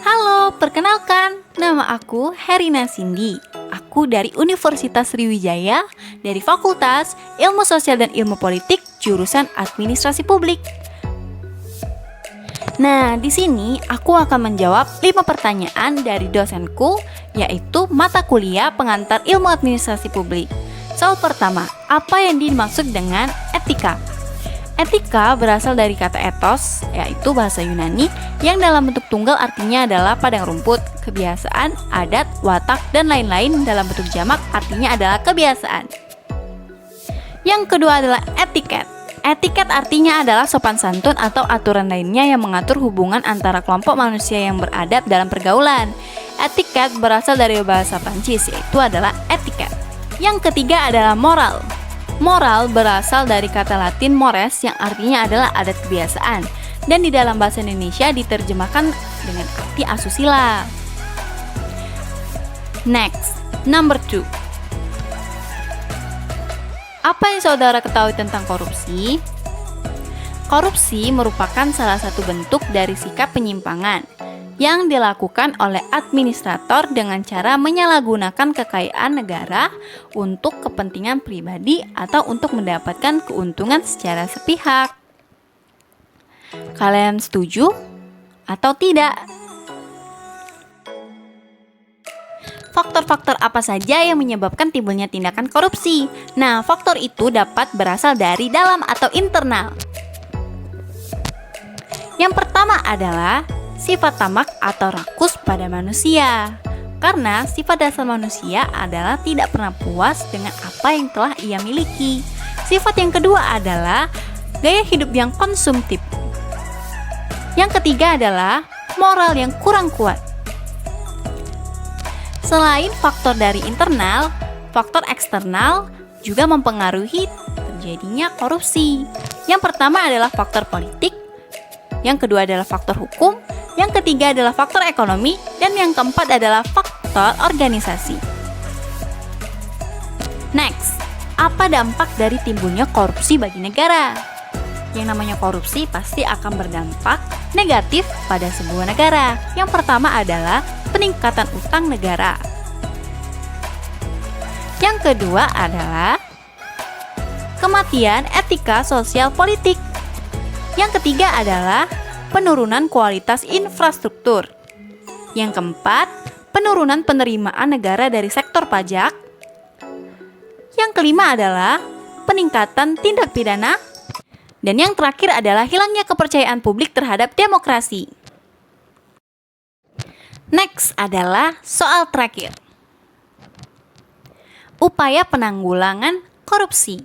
Halo, perkenalkan, nama aku Herina Cindy. Aku dari Universitas Sriwijaya, dari Fakultas Ilmu Sosial dan Ilmu Politik, jurusan Administrasi Publik. Nah, di sini aku akan menjawab 5 pertanyaan dari dosenku, yaitu mata kuliah pengantar ilmu administrasi publik. Soal pertama, apa yang dimaksud dengan etika? Etika berasal dari kata ethos, yaitu bahasa Yunani, yang dalam bentuk tunggal artinya adalah padang rumput, kebiasaan, adat, watak, dan lain-lain. Dalam bentuk jamak artinya adalah kebiasaan. Yang kedua adalah etiket. Etiket artinya adalah sopan santun atau aturan lainnya yang mengatur hubungan antara kelompok manusia yang beradab dalam pergaulan. Etiket berasal dari bahasa Prancis, yaitu adalah etiket. Yang ketiga adalah moral. Moral berasal dari kata Latin mores yang artinya adalah adat kebiasaan, dan di dalam bahasa Indonesia diterjemahkan dengan arti asusila. Next, number 2. Apa yang saudara ketahui tentang korupsi? Korupsi merupakan salah satu bentuk dari sikap penyimpangan yang dilakukan oleh administrator dengan cara menyalahgunakan kekayaan negara untuk kepentingan pribadi atau untuk mendapatkan keuntungan secara sepihak. Kalian setuju atau tidak? Faktor-faktor apa saja yang menyebabkan timbulnya tindakan korupsi? Nah, faktor itu dapat berasal dari dalam atau internal. Yang pertama adalah sifat tamak atau rakus pada manusia. Karena sifat dasar manusia adalah tidak pernah puas dengan apa yang telah ia miliki. Sifat yang kedua adalah gaya hidup yang konsumtif. Yang ketiga adalah moral yang kurang kuat. Selain faktor dari internal, faktor eksternal juga mempengaruhi terjadinya korupsi. Yang pertama adalah faktor politik, yang kedua adalah faktor hukum, yang ketiga adalah faktor ekonomi, dan yang keempat adalah faktor organisasi. Next, apa dampak dari timbulnya korupsi bagi negara? Yang namanya korupsi pasti akan berdampak negatif pada sebuah negara. Yang pertama adalah peningkatan utang negara. Yang kedua adalah kematian etika sosial politik. Yang ketiga adalah penurunan kualitas infrastruktur. Yang keempat, penurunan penerimaan negara dari sektor pajak. Yang kelima adalah peningkatan tindak pidana. Dan yang terakhir adalah hilangnya kepercayaan publik terhadap demokrasi. Next adalah soal terakhir. Upaya penanggulangan korupsi.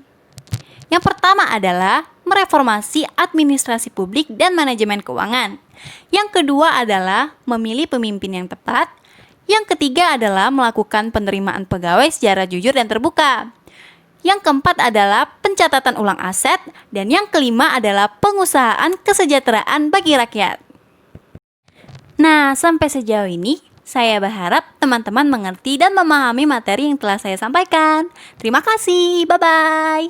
Yang pertama adalah mereformasi administrasi publik dan manajemen keuangan. Yang kedua adalah memilih pemimpin yang tepat. Yang ketiga adalah melakukan penerimaan pegawai secara jujur dan terbuka. Yang keempat adalah pencatatan ulang aset. Dan yang kelima adalah pengusahaan kesejahteraan bagi rakyat. Nah, sampai sejauh ini saya berharap teman-teman mengerti dan memahami materi yang telah saya sampaikan. Terima kasih, bye-bye.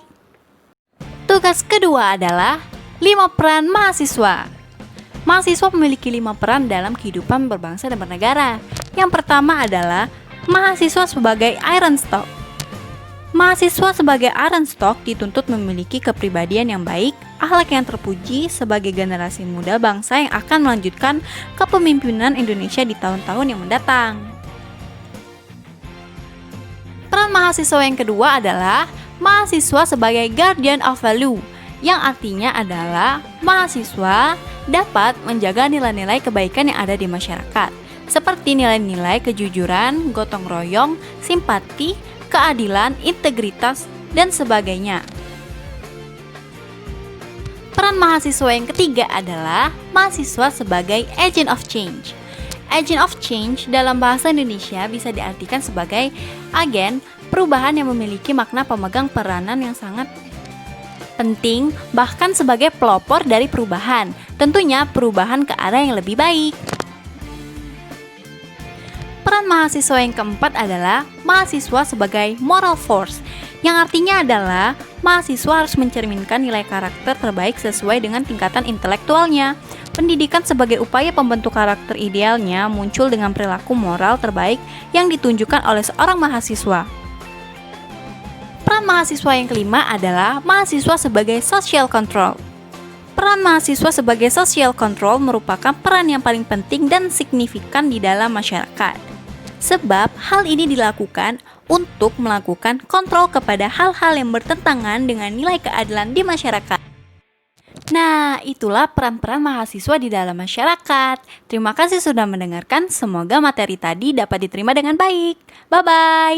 Tugas kedua adalah 5 peran mahasiswa. Mahasiswa memiliki 5 peran dalam kehidupan berbangsa dan bernegara. Yang pertama adalah mahasiswa sebagai iron stock. Mahasiswa sebagai iron stock dituntut memiliki kepribadian yang baik, akhlak yang terpuji sebagai generasi muda bangsa yang akan melanjutkan kepemimpinan Indonesia di tahun-tahun yang mendatang. Peran mahasiswa yang kedua adalah mahasiswa sebagai guardian of value, yang artinya adalah mahasiswa dapat menjaga nilai-nilai kebaikan yang ada di masyarakat, seperti nilai-nilai kejujuran, gotong royong, simpati, keadilan, integritas, dan sebagainya. Peran mahasiswa yang ketiga adalah mahasiswa sebagai agent of change. Agent of change dalam bahasa Indonesia bisa diartikan sebagai agen perubahan yang memiliki makna pemegang peranan yang sangat penting, bahkan sebagai pelopor dari perubahan, tentunya perubahan ke arah yang lebih baik. Peran mahasiswa yang keempat adalah mahasiswa sebagai moral force. yang artinya adalah mahasiswa harus mencerminkan nilai karakter terbaik sesuai dengan tingkatan intelektualnya. Pendidikan sebagai upaya pembentuk karakter idealnya muncul dengan perilaku moral terbaik yang ditunjukkan oleh seorang mahasiswa. Peran mahasiswa yang kelima adalah mahasiswa sebagai social control. Peran mahasiswa sebagai social control merupakan peran yang paling penting dan signifikan di dalam masyarakat. Sebab hal ini dilakukan untuk melakukan kontrol kepada hal-hal yang bertentangan dengan nilai keadilan di masyarakat. Nah, itulah peran-peran mahasiswa di dalam masyarakat. Terima kasih sudah mendengarkan. Semoga materi tadi dapat diterima dengan baik. Bye-bye.